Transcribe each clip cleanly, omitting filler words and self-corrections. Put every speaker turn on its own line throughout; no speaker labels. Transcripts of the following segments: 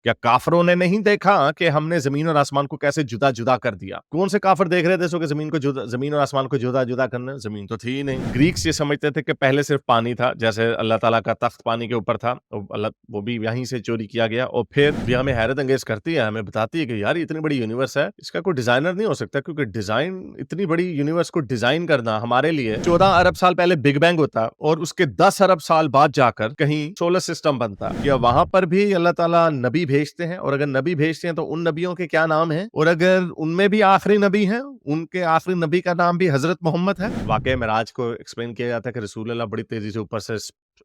क्या काफरों ने नहीं देखा कि हमने जमीन और आसमान को कैसे जुदा जुदा कर दिया? कौन से काफर देख रहे थे सो कि जमीन और आसमान को जुदा जुदा करना? जमीन तो थी ही नहीं। ग्रीक्स ये समझते थे कि पहले सिर्फ पानी था, जैसे अल्लाह ताला का तख्त पानी के ऊपर था, तो अल्लाह वो भी यहीं से चोरी किया गया। और फिर भी हमें हैरत अंगेज करती है, हमें बताती है कि यार इतनी बड़ी यूनिवर्स है, इसका कोई डिजाइनर नहीं हो सकता, क्योंकि डिजाइन इतनी बड़ी यूनिवर्स को डिजाइन करना हमारे लिए 14 अरब साल पहले बिग बैंग होता और उसके 10 अरब साल बाद जाकर कहीं सोलर सिस्टम बनता। या वहां पर भी अल्लाह ताला नबी भेजते हैं, और अगर नबी भेजते हैं तो उन नबियों के क्या नाम हैं, और अगर उनमें भी आखिरी नबी हैं, उनके आखिरी नबी का नाम भी हजरत मोहम्मद है। वाकई मिराज को एक्सप्लेन किया जाता है कि रसूल अल्लाह बड़ी तेजी से ऊपर से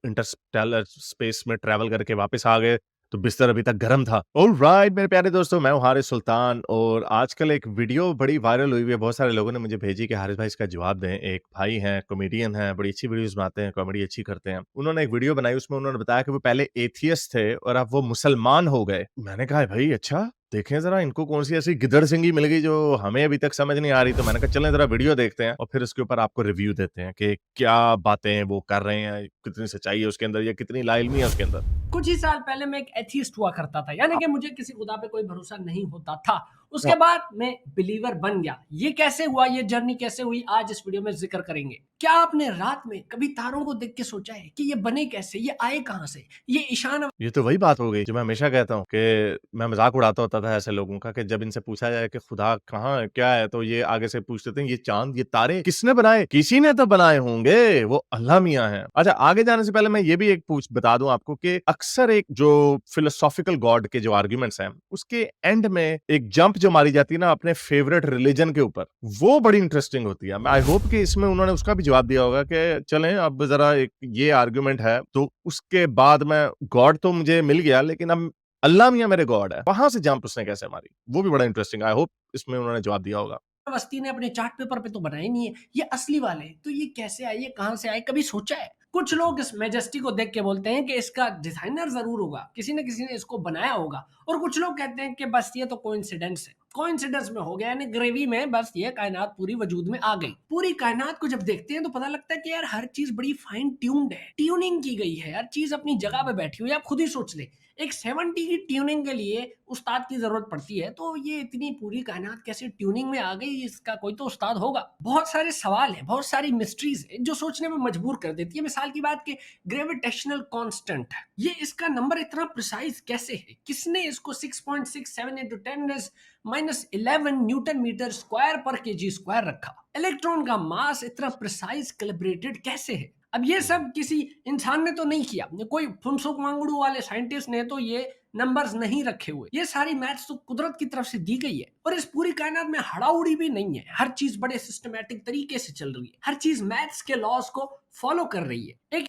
इंटरस्टेलर स्पेस में ट्रैवल करके वापस आ गए, तो बिस्तर अभी तक गर्म था। ऑलराइट मेरे प्यारे दोस्तों, मैं हूं हारिस सुल्तान, और आजकल एक वीडियो बड़ी वायरल हुई है। बहुत सारे लोगों ने मुझे भेजी कि हारिस भाई इसका जवाब दें। एक भाई हैं, कॉमेडियन हैं, बड़ी अच्छी वीडियोस बनाते हैं, कॉमेडी अच्छी करते हैं। उन्होंने एक वीडियो बनाई, उसमें उन्होंने बताया कि वो पहले एथियस्ट थे और अब वो मुसलमान हो गए। मैंने कहा भाई अच्छा, देखें जरा इनको कौन सी ऐसी गिदड़ सिंगी मिल गई जो हमें अभी तक समझ नहीं आ रही। तो मैंने कहा चलें जरा वीडियो देखते हैं और फिर उसके ऊपर आपको रिव्यू देते हैं कि क्या बातें वो कर रहे हैं, कितनी सच्चाई है उसके अंदर, या कितनी लाइल्मी है उसके अंदर।
कुछ ही साल पहले मैं एक एथियस्ट हुआ करता था, यानी कि मुझे किसी खुदा पे कोई भरोसा नहीं होता था। उसके
हाँ।
बाद मैं बिलीवर बन गया। ये कैसे हुआ, ये जर्नी कैसे हुई, आज इस वीडियो में जिक्र करेंगे। क्या आपने रात में कभी तारों को देख के सोचा है कि ये बने कैसे, ये आए कहां से? ये ईशान
ये तो वही बात हो गई जो मैं हमेशा कहता हूँ कि मैं मजाक उड़ाता होता था ऐसे लोगों का, कि जब इनसे पूछा जाए कि खुदा कहाँ है, क्या है, तो ये आगे से पूछ देते हैं ये चांद, ये तारे किसने बनाए? किसी ने तो बनाए होंगे, वो अल्लाह मियां है। अच्छा, आगे जाने से पहले मैं ये भी एक पूछ बता दूं आपको कि अक्सर एक जो फिलोसॉफिकल गॉड के जो आर्ग्यूमेंट्स हैं, उसके एंड में एक जंप जो मारी जाती है ना अपने फेवरेट रिलीजन के ऊपर, वो बड़ी इंटरेस्टिंग होती है। आई होप कि इसमें उन्होंने उसका भी जवाब दिया होगा कि चलें अब जरा एक ये आर्ग्यूमेंट है, तो उसके बाद मैं गॉड तो मुझे मिल गया, लेकिन अब अल्लाह मियां मेरे गॉड है, वहां से जंप उसने कैसे मारी, वो भी बड़ा इंटरेस्टिंग। आई होप इसमें उन्होंने जवाब दिया होगा।
अवस्थी ने अपने चार्ट पेपर पे तो बनाए नहीं है, ये असली वाले। तो ये कैसे आए, ये कहां से आए, कभी सोचा है? कुछ लोग इस मेजेस्टी को देख के बोलते हैं कि इसका डिजाइनर जरूर होगा, किसी न किसी ने इसको बनाया होगा। और कुछ लोग कहते हैं कि बस ये तो कोइंसिडेंस है, कोइंसिडेंस में हो गया, यानी ग्रेवी में बस ये कायनात पूरी वजूद में आ गई। पूरी कायनात को जब देखते हैं तो पता लगता है कि यार हर चीज बड़ी फाइन ट्यून्ड है, ट्यूनिंग की गई है, हर चीज अपनी जगह पे बैठी हुई है। आप खुद ही सोच ले, एक 70 की ट्यूनिंग के लिए उस्ताद की जरूरत पड़ती है, तो ये इतनी पूरी कायनात कैसे ट्यूनिंग में आ गई, इसका कोई तो उस्ताद होगा। बहुत सारे सवाल हैं, बहुत सारी मिस्ट्रीज हैं जो सोचने में मजबूर कर देती है। मिसाल की बात कि ग्रेविटेशनल कांस्टेंट, ये इसका नंबर इतना प्रिसाइज कैसे है? किसने इसको 6.67 into 10⁻11 न्यूटन मीटर स्क्वायर पर केजी स्क्वायर रखा? इलेक्ट्रॉन का मास इतना प्रिसाइज कैलिब्रेटेड कैसे है? अब ये सब किसी इंसान ने तो नहीं किया, कोई फुनसुक वांगड़ू वाले साइंटिस्ट ने तो ये नंबर्स नहीं रखे हुए। ये सारी मैथ्स तो कुदरत की तरफ से दी गई है। और इस पूरी कायनात में हड़ाउड़ी भी नहीं है, हर चीज बड़े सिस्टमैटिक तरीके से चल रही है, हर चीज मैथ्स के लॉज को फॉलो कर रही है। एक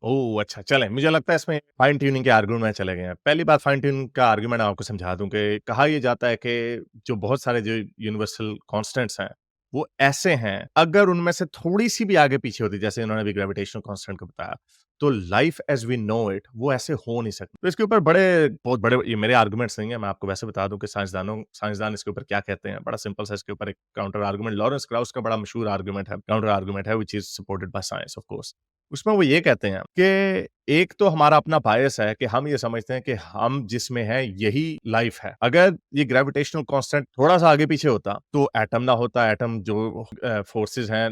ओह अच्छा, चलें, मुझे लगता है इसमें फाइन ट्यूनिंग के आर्गुमेंट में चले गए हैं। पहली बात, फाइन ट्यूनिंग का आर्गुमेंट आपको समझा दूं कि कहा यह जाता है कि जो बहुत सारे जो यूनिवर्सल कांस्टेंट्स हैं वो ऐसे हैं, अगर उनमें से थोड़ी सी भी आगे पीछे होती, जैसे उन्होंने भी ग्रेविटेशनल कांस्टेंट को बताया, तो life as we know it वो ऐसे हो नहीं सकती। तो इसके ऊपर बहुत बड़े, ये मेरे आर्गुमेंट्स नहीं है, मैं आपको वैसे बता दूं कि साइंसदान इसके ऊपर क्या कहते हैं। बड़ा सिंपल सा इसके ऊपर एक काउंटर आर्गुमेंट, लॉरेंस क्राउस का बड़ा मशहूर आर्गुमेंट है, काउंटर आर्गुमेंट है, which is supported by science of course. उसमें वो ये कहते हैं कि एक तो हमारा अपना बायस है कि हम ये समझते हैं कि हम जिसमें हैं यही लाइफ है। अगर ये ग्रेविटेशनल कांस्टेंट थोड़ा सा आगे पीछे होता तो एटम ना होता। एटम जो फोर्सेस हैं,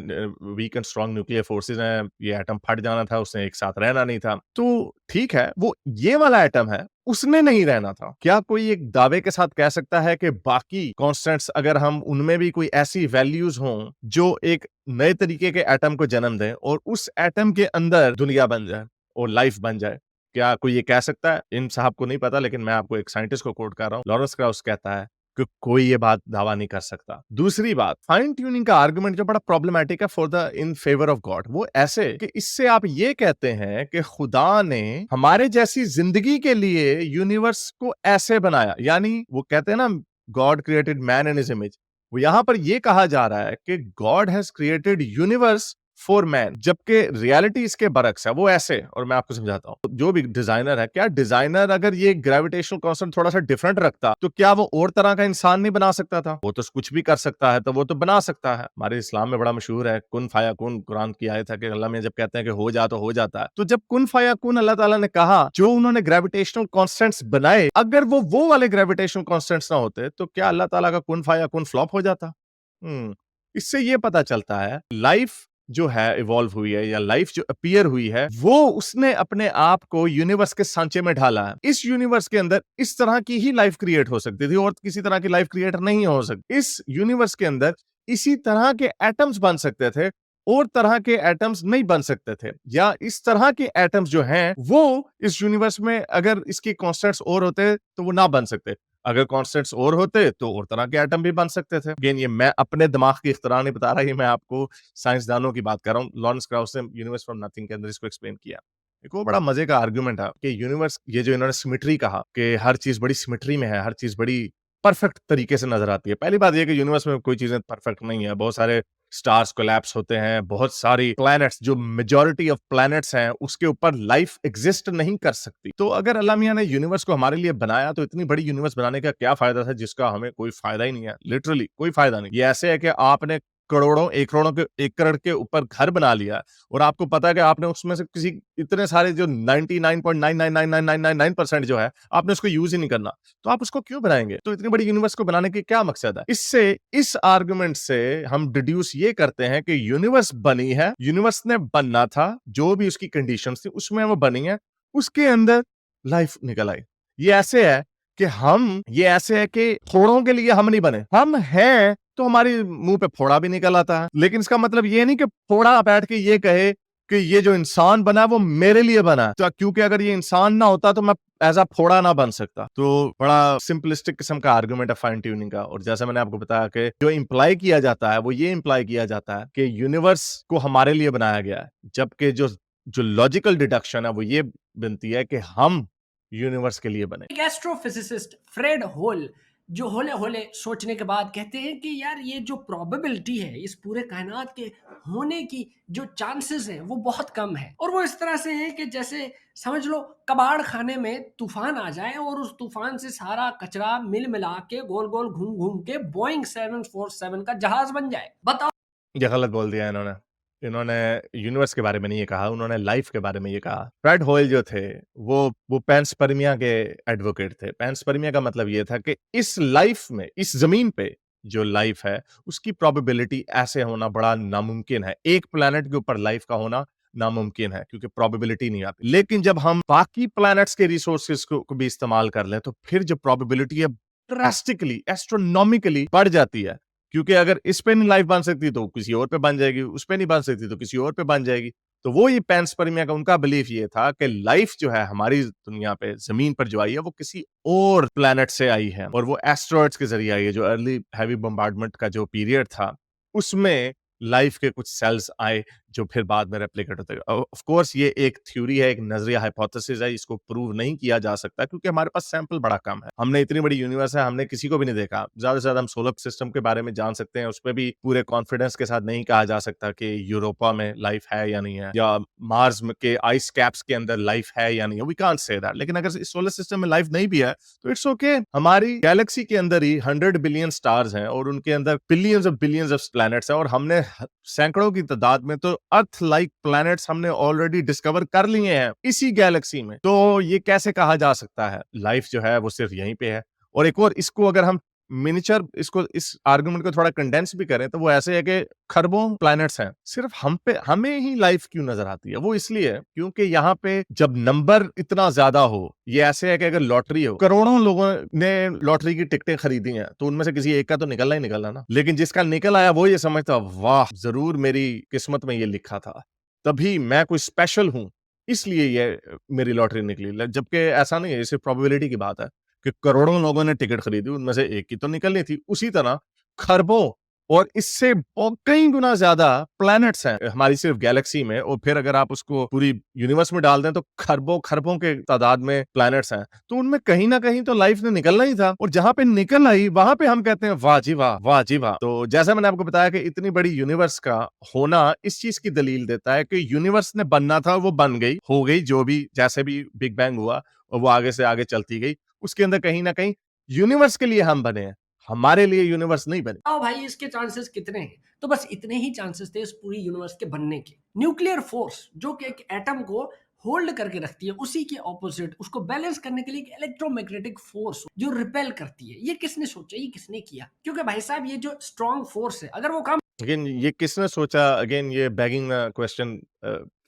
weak and strong nuclear forces हैं, ये एटम फट जाना था, उसने एक साथ रहना नहीं था। तो ठीक है, वो ये वाला एटम है, उसने नहीं रहना था। क्या कोई एक दावे के साथ कह सकता है कि बाकी कांस्टेंट्स, अगर हम उनमें भी कोई ऐसी वैल्यूज हों जो एक नए तरीके के एटम को जन्म दें और उस एटम के अंदर दुनिया बन जाए और लाइफ बन जाए? क्या कोई ये कह सकता है? इन साहब को नहीं पता, लेकिन मैं आपको एक साइंटिस्ट को कोट कर रहा हूं। लॉरेंस क्राउस कहता है कि कोई ये बात दावा नहीं कर सकता। दूसरी बात, फाइन ट्यूनिंग का आर्गुमेंट जो बड़ा प्रॉब्लमैटिक है for the in favour of God, वो ऐसे कि इससे आप ये कहते हैं कि खुदा ने हमारे जैसी जिंदगी के लिए यूनिवर्स को ऐसे बनाया। यानी वो कहते हैं ना, God created man in his image. वो यहां पर ये कहा जा रहा है कि God has created universe for man, जबकि रियलिटी इसके बरक्स है। वो ऐसे, और मैं आपको समझाता हूँ। जो भी डिजाइनर है, क्या डिजाइनर अगर ये ग्रेविटेशनल कांस्टेंट थोड़ा सा डिफरेंट रखता तो क्या वो और तरह का इंसान नहीं बना सकता था? वो तो कुछ भी कर सकता है, तो वो तो बना सकता है। हमारे इस्लाम में बड़ा मशहूर है कुन फाया कुन, कुरान की आयत है कि अल्लाह में जब कहते हैं कि हो जा तो हो जाता है। तो जब कुन फाया कुन अल्लाह ताला ने कहा, जो उन्होंने ग्रेविटेशनल कांस्टेंट्स बनाए, अगर वो वाले ग्रेविटेशनल कांस्टेंट्स ना होते तो क्या अल्लाह ताला का कुन फाया कुन फ्लॉप हो जाता? इससे ये पता चलता है लाइफ जो है इवॉल्व हुई है, या लाइफ जो अपीयर हुई है, वो उसने अपने आप को यूनिवर्स के सांचे में ढाला है। इस यूनिवर्स के अंदर इस तरह की ही लाइफ क्रिएट हो सकती थी, और किसी तरह की लाइफ क्रिएट नहीं हो सकती। इस यूनिवर्स के अंदर इसी तरह के एटम्स बन सकते थे, और तरह के एटम्स नहीं बन सकते थे, या इस तरह के एटम्स जो हैं वो इस यूनिवर्स में अगर इसके कॉन्स्टेंट्स और होते तो वो ना बन सकते। अगर कॉन्स्टेंट्स और होते तो और तरह के एटम भी बन सकते थे। अगेन, ये मैं अपने दिमाग की इख्तिरा नहीं बता रहा, ये मैं आपको साइंसदानों की बात कर रहा हूँ। लॉरेंस क्राउस ने यूनिवर्स फ्रॉम नथिंग के अंदर इसको एक्सप्लेन किया। एक वो बड़ा मजे का आर्गुमेंट है कि यूनिवर्स, ये जो इन्होंने सिमेट्री कहा कि हर चीज बड़ी सिमेट्री में है, हर चीज बड़ी परफेक्ट तरीके से नजर आती है। पहली बात यह कि यूनिवर्स में कोई चीजें परफेक्ट नहीं है। बहुत सारे स्टार्स कोलैप्स होते हैं, बहुत सारी प्लैनेट्स, जो मेजॉरिटी ऑफ प्लैनेट्स हैं उसके ऊपर लाइफ एग्जिस्ट नहीं कर सकती। तो अगर अल्लाह मियां ने यूनिवर्स को हमारे लिए बनाया, तो इतनी बड़ी यूनिवर्स बनाने का क्या फायदा था जिसका हमें कोई फायदा ही नहीं है। लिटरली कोई फायदा नहीं। ये ऐसे है कि आपने करोड़ों एकड़ के ऊपर घर बना लिया, और आपको पता है कि आपने उसमें से किसी इतने सारे जो 99.9999999% जो है, आपने उसको यूज ही नहीं करना, तो आप उसको क्यों बनाएंगे? तो इतनी बड़ी यूनिवर्स को बनाने की क्या मकसद है? इससे, इस आर्गुमेंट से हम डिड्यूस ये करते हैं कि यूनिवर्स बनी है, यूनिवर्स ने बनना था, जो भी उसकी कंडीशंस थी उसमें वो बनी है, उसके अंदर लाइफ निकल आई। ये ऐसे है कि ये ऐसे है कि थोड़ों के लिए हम नहीं बने, हम हैं तो हमारी मुंह पे फोड़ा भी निकल आता है। लेकिन इसका मतलब ये नहीं कि फोड़ा बैठ के ये कहे कि ये जो इंसान बना वो मेरे लिए बना है, तो क्योंकि अगर ये इंसान ना होता तो मैं एज अ फोड़ा ना बन सकता। तो बड़ा सिंपलिस्टिक किस्म का आर्गुमेंट है फाइन ट्यूनिंग का। और जैसे मैंने आपको बताया कि जो इंप्लाई किया जाता है, वो ये इंप्लाई किया जाता है कि यूनिवर्स को हमारे लिए बनाया गया है, जबकि जो जो लॉजिकल डिडक्शन है वो ये बनती है कि हम यूनिवर्स के लिए बने।
एक एस्ट्रोफिजिसिस्ट फ्रेड होल, जो होले होले सोचने के बाद कहते हैं कि यार ये जो प्रोबेबिलिटी है इस पूरे कायनात के होने की, जो चांसेस हैं वो बहुत कम है। और वो इस तरह से है कि जैसे समझ लो कबाड़ खाने में तूफान आ जाए और उस तूफान से सारा कचरा मिल मिला के गोल गोल घूम घूम के बोइंग 747 का जहाज बन जाए। बताओ।
ये गलत बोल दिया इन्होंने। इन्होंने यूनिवर्स के बारे में नहीं ये कहा, उन्होंने लाइफ के बारे में ये कहा। फ्रेड होयल जो थे, वो पैंसपर्मिया के एडवोकेट थे। पैंसपर्मिया का मतलब ये था कि इस लाइफ में, इस जमीन पे जो लाइफ है, उसकी प्रोबेबिलिटी ऐसे होना बड़ा नामुमकिन है। एक प्लैनेट के ऊपर लाइफ का होना नामुमकिन है, क्योंकि प्रोबेबिलिटी नहीं आती। लेकिन जब हम बाकी प्लैनेट्स के रिसोर्सेज को भी इस्तेमाल कर लें, तो फिर जो प्रोबेबिलिटी है ड्रास्टिकली, एस्ट्रोनॉमिकली बढ़ जाती है। क्योंकि अगर इस पे नहीं लाइफ बन सकती तो किसी और पे बन जाएगी, उस पे नहीं बन सकती तो किसी और पे बन जाएगी। तो वो ये पैंसपर्मिया का उनका बिलीफ ये था कि लाइफ जो है हमारी दुनिया पे, जमीन पर जो आई है, वो किसी और प्लेनेट से आई है, और वो एस्ट्रॉइड्स के जरिए आई है। जो अर्ली हैवी बम्बार्डमेंट का जो पीरियड था, उसमें लाइफ के कुछ सेल्स आए जो फिर बाद में रेप्लिकेट होते गए। ऑफ कोर्स ये एक थ्योरी है, एक नजरिया, हाइपोथेसिस है, इसको प्रूव नहीं किया जा सकता क्योंकि हमारे पास सैंपल बड़ा कम है। हमने इतनी बड़ी यूनिवर्स है, हमने किसी को भी नहीं देखा। ज्यादा से ज्यादा हम सोलर सिस्टम के बारे में जान सकते हैं, उस पर भी पूरे कॉन्फिडेंस के साथ नहीं कहा जा सकता कि यूरोपा में लाइफ है या नहीं है, या मार्स के आइस कैप्स के अंदर लाइफ है या नहीं है। We can't say that. लेकिन अगर इस सोलर सिस्टम में लाइफ नहीं भी है तो इट्स ओके। हमारी गैलेक्सी के अंदर ही 100 बिलियन स्टार्स हैं, और उनके अंदर बिलियंस ऑफ प्लैनेट्स हैं, और हमने सैकड़ों की तादाद में तो अर्थ लाइक प्लैनेट्स हमने ऑलरेडी डिस्कवर कर लिए हैं इसी गैलेक्सी में। तो ये कैसे कहा जा सकता है लाइफ जो है वो सिर्फ यहीं पे है? और एक और, इसको अगर हम मिनिचर, इसको, इस आर्गुमेंट को थोड़ा कंडेंस भी करें, तो वो ऐसे है कि खरबों प्लैनेट्स हैं, सिर्फ हमें ही लाइफ क्यों नजर आती है? वो इसलिए क्योंकि यहाँ पे जब नंबर इतना ज्यादा हो, ये ऐसे है कि अगर लॉटरी हो, करोड़ों लोगों ने लॉटरी की टिकटें खरीदी हैं, तो उनमें से किसी एक का तो निकलना ही निकलना ना। लेकिन जिसका निकल आया वो ये समझता, वाह, जरूर मेरी किस्मत में ये लिखा था, तभी मैं कोई स्पेशल हूं, इसलिए ये मेरी लॉटरी निकली। जबकि ऐसा नहीं है, ये सिर्फ प्रोबेबिलिटी की बात है कि करोड़ों लोगों ने टिकट खरीदी, उनमें से एक की तो निकलनी थी। उसी तरह खरबों और इससे कई गुना ज्यादा प्लैनेट्स हैं हमारी सिर्फ गैलेक्सी में, और फिर अगर आप उसको पूरी यूनिवर्स में डाल दें तो खरबों खरबों के तादाद में प्लैनेट्स हैं। तो उनमें कहीं ना कहीं तो लाइफ ने निकलना ही था, और जहां पे निकल आई वहां पे हम कहते हैं वाह जी वाह, वाह जी वाह। तो जैसा मैंने आपको बताया कि इतनी बड़ी यूनिवर्स का होना इस चीज की दलील देता है कि यूनिवर्स ने बनना था, वो बन गई, हो गई, जो भी जैसे भी बिग बैंग हुआ और वो आगे से आगे चलती गई। उसके अंदर कहीं ना कहीं यूनिवर्स के लिए हम बने हैं, हमारे लिए यूनिवर्स नहीं बने।
आओ भाई इसके चांसेस कितने हैं? तो बस इतने ही चांसेस थे इस पूरी यूनिवर्स के बनने के। न्यूक्लियर फोर्स जो कि एक एटम को होल्ड करके रखती है, उसी के ऑपोजिट उसको बैलेंस करने के लिए एक इलेक्ट्रोमैग्नेटिक फोर्स जो रिपेल करती है। ये किसने सोचा, ये किसने किया? क्योंकि भाई साहब ये जो स्ट्रॉन्ग फोर्स है, अगर वो काम
अगेन ये किसने सोचा, अगेन ये बैगिंग क्वेश्चन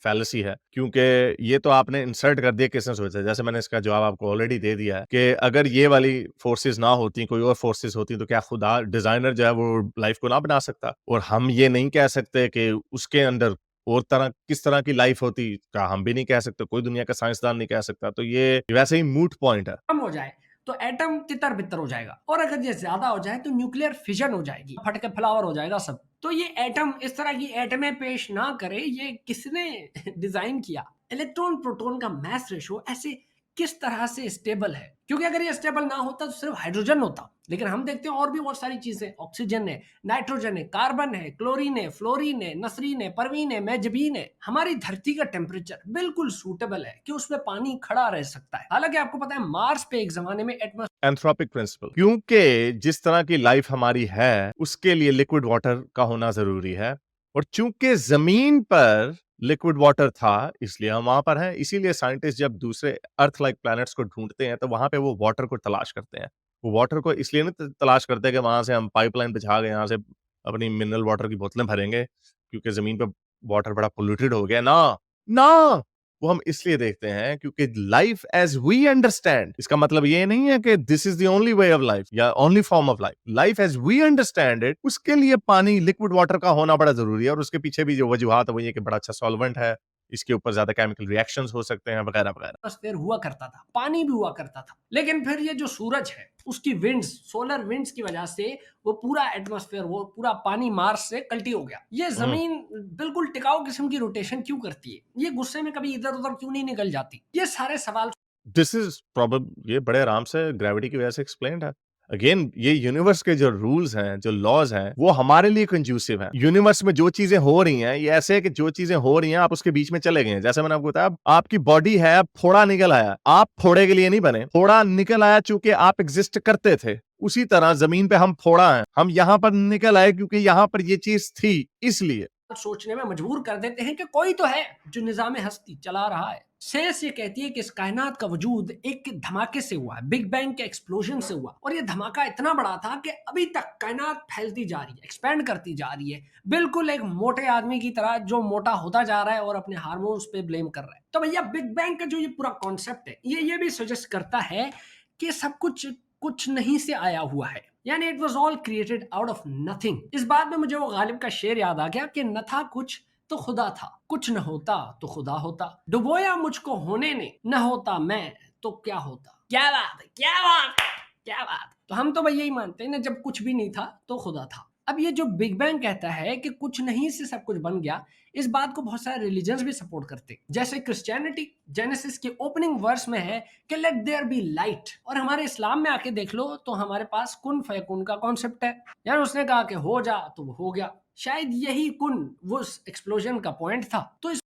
फैलेसी है, क्योंकि ये तो आपने इंसर्ट कर दिया किसने सोचा। जैसे मैंने इसका जवाब आपको ऑलरेडी दे दिया है कि अगर ये वाली फोर्सेस ना होती, कोई और फोर्सेस होती, तो क्या खुदा डिजाइनर जो है वो लाइफ को ना बना सकता? और हम ये नहीं कह सकते कि उसके अंदर और तरह किस तरह की लाइफ होती का हम भी नहीं कह सकते, कोई दुनिया का साइंसदान नहीं कह सकता। तो ये वैसे ही मूट पॉइंट है।
कम हो जाए तो एटम तितर बितर हो जाएगा, और अगर ये ज्यादा हो जाए तो न्यूक्लियर फिजन हो जाएगी, फट के फ्लावर हो जाएगा सब। तो ये एटम इस तरह की एटमें पेश ना करे, ये किसने डिजाइन किया? इलेक्ट्रॉन प्रोटॉन का मास रेशो ऐसे किस तरह से स्टेबल है? क्योंकि अगर ये स्टेबल ना होता तो सिर्फ हाइड्रोजन होता, लेकिन हम देखते हैं और भी बहुत सारी चीजें, ऑक्सीजन है, नाइट्रोजन है, कार्बन है, क्लोरीन है, फ्लोरीन है, नसरीन है, परवीन है, मेजबीन है। हमारी धरती का टेम्परेचर बिल्कुल सूटेबल है कि उसमें पानी खड़ा रह सकता है। हालांकि आपको पता है मार्स पे एक जमाने में एटमॉस्फेयर
एंथ्रोपिक प्रिंसिपल, क्योंकि जिस तरह की लाइफ हमारी है उसके लिए लिक्विड वाटर का होना जरूरी है, और चूंकि जमीन पर लिक्विड वाटर था इसलिए हम वहां पर हैं। इसीलिए साइंटिस्ट जब दूसरे अर्थ लाइक प्लैनेट्स को ढूंढते हैं तो वहां पे वो वाटर को तलाश करते हैं। वो वाटर को इसलिए नहीं तलाश करते कि वहां से हम पाइपलाइन बिछा के यहाँ से अपनी मिनरल वाटर की बोतलें भरेंगे क्योंकि जमीन पे वाटर बड़ा पोल्यूटेड हो गया ना, ना। वो हम इसलिए देखते हैं क्योंकि लाइफ एज वी अंडरस्टैंड, इसका मतलब ये नहीं है कि this is the only way of life या only form of life. Life as we understand it, उसके लिए पानी, लिक्विड वाटर का होना बड़ा जरूरी है। और उसके पीछे भी जो वजूहात है वो ये कि बड़ा अच्छा सॉल्वेंट है, इसके ऊपर ज्यादा केमिकल रिएक्शंस हो सकते हैं, वगैरह वगैरह।
हुआ करता था, पानी भी हुआ करता था। लेकिन फिर ये जो सूरज है उसकी विंड्स, सोलर विंड्स की वजह से वो पूरा एटमॉस्फेयर, वो पूरा पानी मार्स से कल्टी हो गया। ये जमीन बिल्कुल टिकाऊ किस्म की रोटेशन क्यों करती है? ये गुस्से में कभी इधर उधर क्यों नहीं निकल जाती? ये सारे सवाल
दिस इज प्रॉब्लम, ये बड़े आराम से ग्रेविटी की वजह से एक्सप्लेन्ड है। अगेन ये यूनिवर्स के जो रूल्स हैं, जो लॉज हैं, वो हमारे लिए कंज्यूसिव हैं। यूनिवर्स में जो चीजें हो रही हैं ये ऐसे है कि जो चीजें हो रही हैं आप उसके बीच में चले गए हैं। जैसे मैंने आपको बताया, आपकी बॉडी है, फोड़ा निकल आया, आप फोड़े के लिए नहीं बने, फोड़ा निकल आया चूंकि आप एग्जिस्ट करते थे। उसी तरह जमीन पे हम फोड़ा हैं, हम यहाँ पर निकल आए क्योंकि यहाँ पर ये चीज थी, इसलिए।
सोचने में मजबूर कर देते हैं कि कोई तो है जो निजाम हस्ती चला रहा है। सेंस ये कहती है कि इस कायनात का वजूद एक धमाके से हुआ है, बिग बैंग के एक्सप्लोजन से हुआ, और ये धमाका इतना बड़ा था कि अभी तक कायनात फैलती जा रही है, एक्सपेंड करती जा रही है, बिल्कुल एक मोटे आदमी की तरह जो मोटा होता जा रहा है और अपने हार्मोन्स पे ब्लेम कर रहा है। तो भैया बिग बैंग का जो ये पूरा कॉन्सेप्ट है, ये भी सजेस्ट करता है कि सब कुछ कुछ नहीं से आया हुआ है, यानी it was all created out of nothing. इस बात में मुझे वो गालिब का शेर याद आ गया कि न था कुछ तो खुदा था, कुछ न होता तो खुदा होता, डुबोया मुझको होने ने, न होता मैं तो क्या होता। क्या बात है, क्या बात है, क्या बात। तो हम तो भाई यही मानते हैं ना, जब कुछ भी नहीं था तो खुदा था। अब ये जो बिग बैंग कहता है कि कुछ नहीं से सब कुछ बन गया, इस बात को बहुत सारे रिलीजन्स भी सपोर्ट करते हैं। जैसे क्रिश्चियनिटी जेनेसिस के ओपनिंग वर्स में है कि लेट देयर बी लाइट, और हमारे इस्लाम में आके देख लो तो हमारे पास कुन फयकुन का कॉन्सेप्ट है, यानी उसने कहा कि हो जा तो वो हो गया। शायद यही कुन वो एक्सप्लोजन का पॉइंट था। तो इस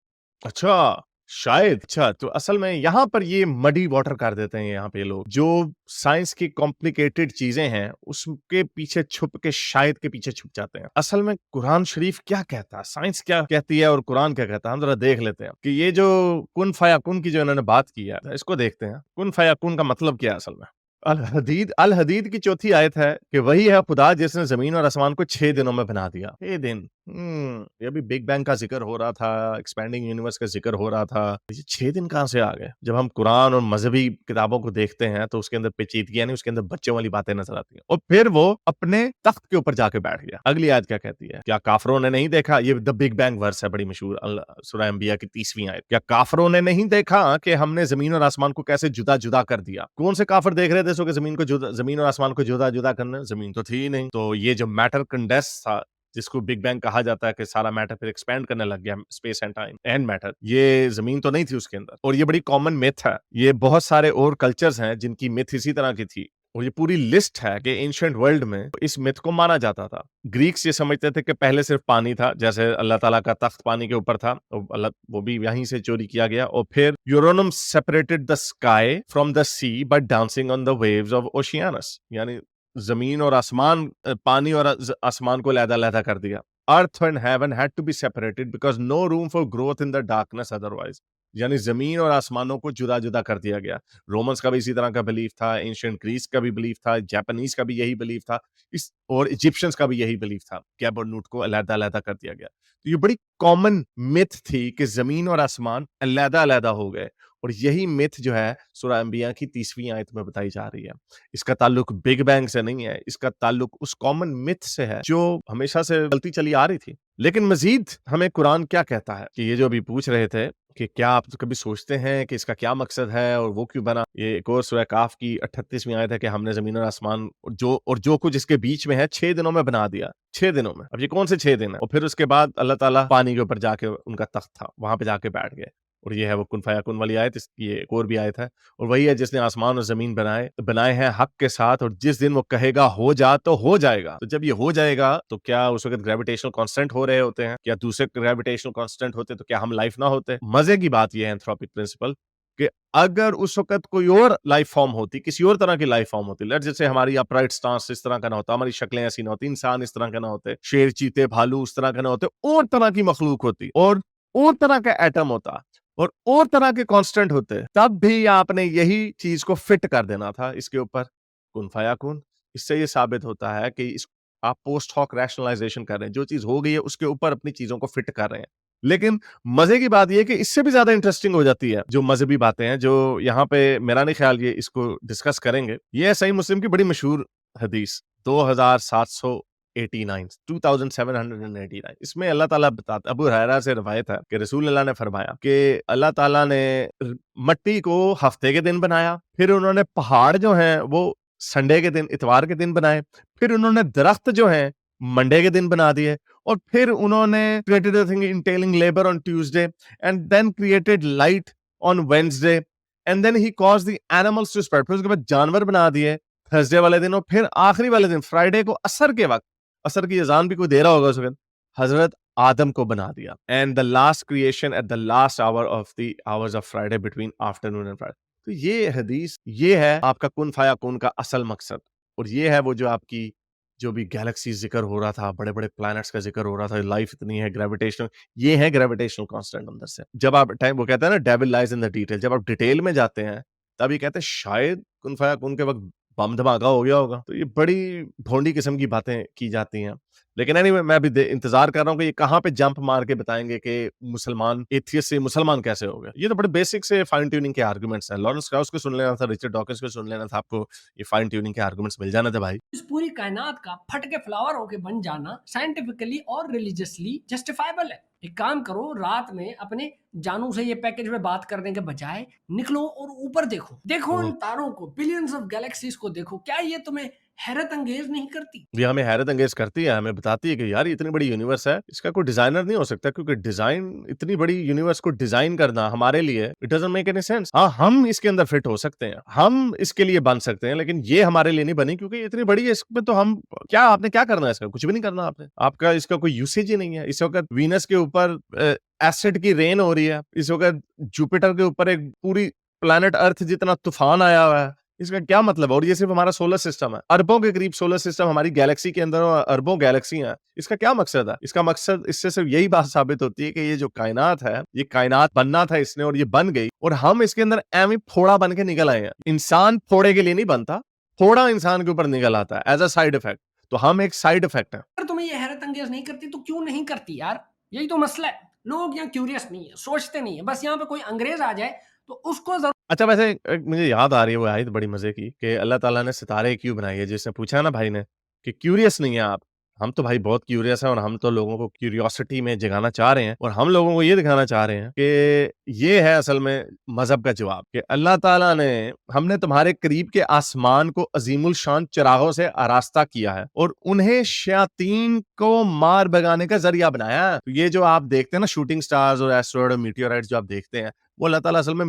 अच्छा, शायद। अच्छा, तो असल में यहाँ पर ये मडी वाटर कर देते हैं यहाँ पे लोग, जो साइंस की कॉम्प्लिकेटेड चीजें हैं उसके पीछे छुप के शायद के पीछे छुप जाते हैं। असल में कुरान शरीफ क्या कहता है, साइंस क्या कहती है और कुरान क्या कहता है, हम जरा देख लेते हैं कि ये जो कुन फया कुन की जो इन्होंने बात की है, इसको देखते हैं। कुन फया कुन का मतलब क्या है असल में। अल हदीद की चौथी आयत है कि वही है खुदा जिसने जमीन और आसमान को 6 दिनों में बना दिया। 6 दिन, ये अभी बिग बैंग का ज़िक्र हो रहा था, एक्सपैंडिंग यूनिवर्स का ज़िक्र हो रहा था। ये 6 दिन कहाँ से आ गए? जब हम कुरान और मज़हबी किताबों को देखते हैं, तो उसके अंदर पेचीदगियाँ नहीं, उसके अंदर बच्चों वाली बातें नज़र आती हैं। और फिर वो अपने तख्त के ऊपर जाके बैठ गया। अगली आयत क्या कहती है? क्या काफ़िरों ने नहीं देखा? ये द बिग बैंग वर्स है, बड़ी मशहूर सूरह अंबिया की 30वीं आयत। क्या काफ़िरों ने नहीं देखा कि हमने ज़मीन और आसमान को कैसे जुदा-जुदा कर दिया? कौन से काफ़िर देख रहे थे सो कि ज़मीन और आसमान को जुदा-जुदा करना? ज़मीन तो थी ही नहीं। तो ये जो मैटर कंडेंस था, जिसको बिग बैंग कहा जाता है कि सारा मैटर फिर एक्सपैंड करने लग गया, space and time and matter, ये जमीन तो नहीं थी उसके अंदर। और ये बड़ी कॉमन मिथ है। ये बहुत सारे और कल्चर्स हैं जिनकी मिथ इसी तरह की थी। और ये पूरी लिस्ट है कि एंशिएंट वर्ल्ड में इस मिथ को माना जाता था। ग्रीक्स ये समझते थे कि पहले सिर्फ पानी था, जैसे अल्लाह ताला का तख्त पानी के ऊपर था, वो भी यहीं से चोरी किया गया। और फिर Eurynome separated the sky from the sea by dancing on the waves of Oceanus, यानी जमीन और आसमान, पानी और आसमान को अलग-अलग कर दिया। Earth and heaven had to be separated because no room for growth in the darkness otherwise, यानी जमीन और आसमानों को जुदा-जुदा कर दिया गया। रोमन्स का भी इसी तरह का बिलीफ था, एंशिएंट ग्रीस का भी बिलीफ था, जापानीज का भी यही बिलीफ था, इस और इजिप्शियंस का भी यही बिलीफ था। कैबरनूट को अलग-अलग कर दिया गया। तो ये बड़ी कॉमन मिथ थी कि जमीन और आसमान अलग-अलग हो गए। और यही मिथ जो है सूरह अंबिया की 30वीं आयत में बताई जा रही है। इसका ताल्लुक बिग बैंग से नहीं है, इसका ताल्लुक उस कॉमन मिथ से है जो हमेशा से चलती चली आ रही थी। लेकिन मजीद हमें कुरान क्या कहता है कि ये जो अभी पूछ रहे थे कि क्या आप कभी सोचते हैं कि इसका क्या मकसद है और वो क्यों बना? ये एक और सूरह काफ की 38वीं आयत है कि हमने जमीन और आसमान और जो कुछ इसके बीच में है 6 दिनों में बना दिया। 6 दिनों में। अब ये कौन से 6 दिन है? और फिर उसके बाद अल्लाह ताला पानी के ऊपर जाके, उनका तख्त था, वहां पे जाके बैठ गए। और ये है वो कुन फयाकुन वाली आयत, ये एक और भी आयत है। और वही है जिसने आसमान और जमीन बनाए हैं हक के साथ, और जिस दिन वो कहेगा हो जा तो हो जाएगा। तो जब ये हो जाएगा तो क्या उस वक्त ग्रेविटेशनल कांस्टेंट हो रहे होते हैं? क्या दूसरे ग्रेविटेशनल कांस्टेंट होते तो क्या हम लाइफ ना होते? मजे की बात ये है एंथ्रोपिक प्रिंसिपल कि अगर उस वक्त कोई और लाइफ फॉर्म होती, किसी और तरह की लाइफ फॉर्म होती, लेट्स जैसे हमारी अपराइट स्टांस इस तरह का ना होता, हमारी शक्लें ऐसी ना होती, इंसान इस तरह का ना होते, शेर चीते भालू उस तरह का ना होते, और तरह की मखलूक होती और तरह का एटम होता और तरह के कांस्टेंट होते, तब भी आपने यही चीज को फिट कर देना था इसके ऊपर, कुन फयाकुन। इससे ये साबित होता है कि आप पोस्ट हॉक रैशनलाइजेशन कर रहे हैं, जो चीज हो गई है उसके ऊपर अपनी चीजों को फिट कर रहे हैं। लेकिन मजे की बात यह है कि इससे भी ज्यादा इंटरेस्टिंग हो जाती है जो मजहबी बातें हैं, जो यहाँ पे मेरा नहीं ख्याल ये इसको डिस्कस करेंगे। ये है सही मुस्लिम की बड़ी मशहूर हदीस 2789, इसमें अल्लाह ताला बताता, अबू हुरैरा से रवायत है कि रसूल अल्लाह ने फरमाया कि अल्लाह ताला ने मट्टी को हफ्ते के दिन बनाया, फिर उन्होंने पहाड़ जो हैं वो संडे के दिन, इतवार के दिन बनाए, फिर उन्होंने दरख्त जो हैं मंडे के दिन बना दिए, और फिर उन्होंने created a thing intelligent labour on Tuesday and then created light on Wednesday and then he caused the animals to spread, फिर उसके बाद जानवर बना दिए थर्सडे वाले दिन, और फिर आखिरी वाले दिन फ्राइडे को असर के वक्त, असर की अजान भी कोई दे रहा होगा उस वक्त, हजरत आदम को बना दिया। And the last creation at the last hour of the hours of Friday between afternoon and Friday. तो ये हदीस, ये है आपका कुन फाया कुन का असल मकसद। और ये है वो जो आपकी जो भी गैलेक्सी जिक्र हो रहा था, बड़े बड़े प्लैनेट्स का जिक्र हो रहा था, लाइफ इतनी है, ग्रेविटेशनल, ये है ग्रेविटेशनल कांस्टेंट अंदर से। जब आप टाइम, वो कहते हैं ना devil lies in the detail, जब आप डिटेल में जाते हैं तब ये कहते हैं शायद कुन फाया कुन के वक्त बम धमाका हो गया होगा। तो ये बड़ी भोंडी किस्म की बातें की जाती हैं। लेकिन एनीवे मैं अभी इंतजार कर रहा हूँ कि ये कहाँ पे जंप मार के बताएंगे कि मुसलमान एथियस्ट से मुसलमान कैसे हो गए। ये तो बड़े बेसिक से फाइन ट्यूनिंग के आर्गुमेंट्स हैं। लॉरेंस क्राउस को सुन लेना था, रिचर्ड डॉकिंस को सुन लेना था, आपको ये फाइन ट्यूनिंग के आर्गुमेंट्स मिल जाना था भाई।
इस पूरी कायनात का फट के फ्लावर होके बन जाना साइंटिफिकली और रिलीजियसली जस्टिफाइबल है। एक काम करो, रात में अपने जानू से ये पैकेज में बात करने के बजाय निकलो और ऊपर देखो इन तारों को, बिलियंस ऑफ गैलेक्सीज को देखो। क्या ये तुम्हें हैरत अंगेज नहीं करती?
ये हमें हैरत अंगेज करती है, हमें बताती है कि यार ये इतनी बड़ी यूनिवर्स है, इसका कोई डिजाइनर नहीं हो सकता, क्योंकि डिजाइन, इतनी बड़ी यूनिवर्स को डिजाइन करना हमारे लिए it doesn't make any sense. हाँ, हम इसके अंदर फिट हो सकते हैं, हम इसके लिए बन सकते हैं, लेकिन ये हमारे लिए नहीं बनी, क्योंकि इतनी बड़ी है, इसमें तो हम क्या, आपने क्या करना है इसका? कुछ भी नहीं करना आपने, आपका इसका कोई यूसेज ही नहीं है। इस वक्त वीनस के ऊपर एसिड की रेन हो रही है, इस वक्त जुपिटर के ऊपर एक पूरी प्लैनेट अर्थ जितना तूफान आया हुआ है, इसका क्या मतलब है? और ये सिर्फ हमारा सोलर सिस्टम है, अरबों के करीब सोलर सिस्टम हमारी गैलेक्सी के अंदर, अरबों गैलेक्सी हैं। इसका क्या मकसद है? इसका मकसद, इससे सिर्फ यही बात साबित होती है कि ये जो कायनात है, ये कायनात बनना था इसने, और ये बन गई, और हम इसके अंदर एवं फोड़ा बन के निकल आए हैं। इंसान फोड़े के लिए नहीं बनता, फोड़ा इंसान के ऊपर निकल आता है एज अ साइड इफेक्ट। तो हम एक साइड इफेक्ट हैं।
अगर तुम्हें ये हैरत अंगेज नहीं करती तो क्यों नहीं करती यार? यही तो मसला है। लोग यहाँ क्यूरियस नहीं है, सोचते नहीं है। बस यहाँ पे कोई अंग्रेज आ जाए तो उसको जरूर
अच्छा, वैसे एक मुझे याद आ रही है वो आयत बड़ी मज़े की कि अल्लाह ताला ने सितारे क्यों बनाए हैं? जिसने पूछा ना भाई ने कि क्यूरियस नहीं है आप? हम तो भाई बहुत क्यूरियस हैं और हम तो लोगों को क्यूरियोसिटी में जगाना चाह रहे हैं और हम लोगों को ये दिखाना चाह रहे हैं कि ये है असल में मज़हब का जवाब कि अल्लाह ताला ने हमने तुम्हारे करीब के आसमान को अज़ीमुल शान चिरागों से आरास्ता किया है और उन्हें शयातीन को मार भगाने का ज़रिया बनाया है। तो ये जो आप देखते हैं ना शूटिंग स्टार्स और एस्टेरॉयड और मीटियोराइट्स जो आप देखते हैं, वो अल्लाह ताला असल में